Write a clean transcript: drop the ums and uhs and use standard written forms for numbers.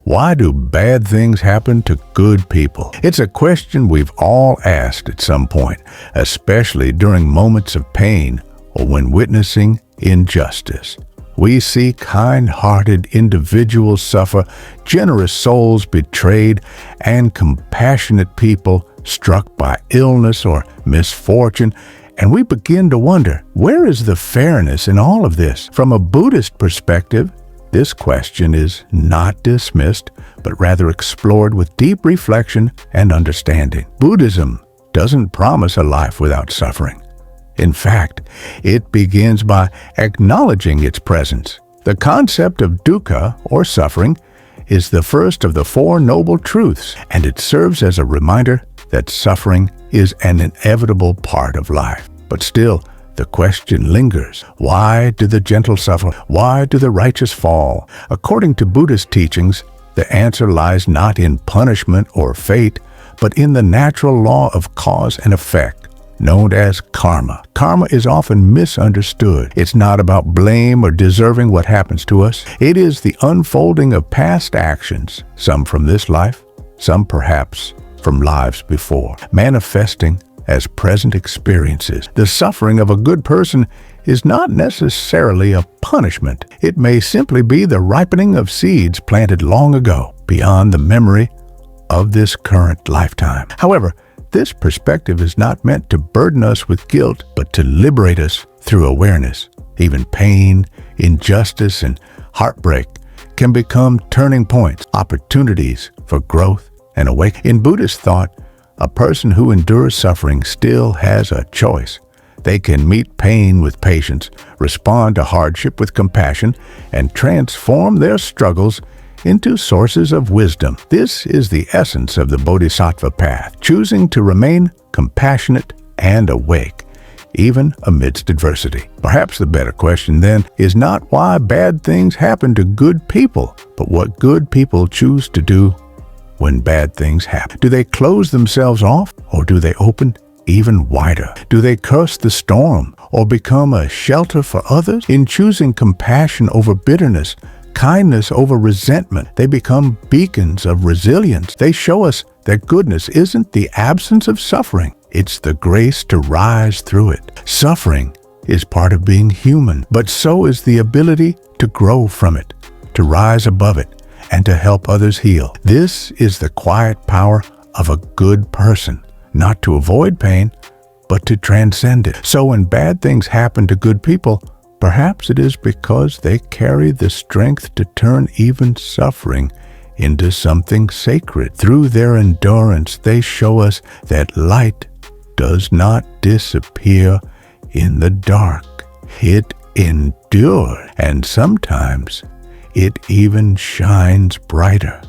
Why do bad things happen to good people? It's a question we've all asked at some point, especially during moments of pain or when witnessing injustice. We see kind-hearted individuals suffer, generous souls betrayed, and compassionate people struck by illness or misfortune, and we begin to wonder, where is the fairness in all of this? From a Buddhist perspective, this question is not dismissed, but rather explored with deep reflection and understanding. Buddhism doesn't promise a life without suffering. In fact, it begins by acknowledging its presence. The concept of dukkha, or suffering, is the first of the Four Noble Truths, and it serves as a reminder that suffering is an inevitable part of life. But still, the question lingers. Why do the gentle suffer? Why do the righteous fall? According to Buddhist teachings, the answer lies not in punishment or fate, but in the natural law of cause and effect, known as karma. Karma is often misunderstood. It's not about blame or deserving what happens to us. It is the unfolding of past actions, some from this life, some perhaps from lives before, manifesting as present experiences. The suffering of a good person is not necessarily a punishment. It may simply be the ripening of seeds planted long ago, beyond the memory of this current lifetime. However, this perspective is not meant to burden us with guilt, but to liberate us through awareness. Even pain, injustice, and heartbreak can become turning points, opportunities for growth and awakening. In Buddhist thought, a person who endures suffering still has a choice. They can meet pain with patience, respond to hardship with compassion, and transform their struggles into sources of wisdom. This is the essence of the Bodhisattva path, choosing to remain compassionate and awake, even amidst adversity. Perhaps the better question then is not why bad things happen to good people, but what good people choose to do when bad things happen. Do they close themselves off, or do they open even wider? Do they curse the storm, or become a shelter for others? In choosing compassion over bitterness, kindness over resentment, they become beacons of resilience. They show us that goodness isn't the absence of suffering, it's the grace to rise through it. Suffering is part of being human, but so is the ability to grow from it, to rise above it, and to help others heal. This is the quiet power of a good person, not to avoid pain, but to transcend it. So when bad things happen to good people, perhaps it is because they carry the strength to turn even suffering into something sacred. Through their endurance, they show us that light does not disappear in the dark. It endures, and sometimes it even shines brighter.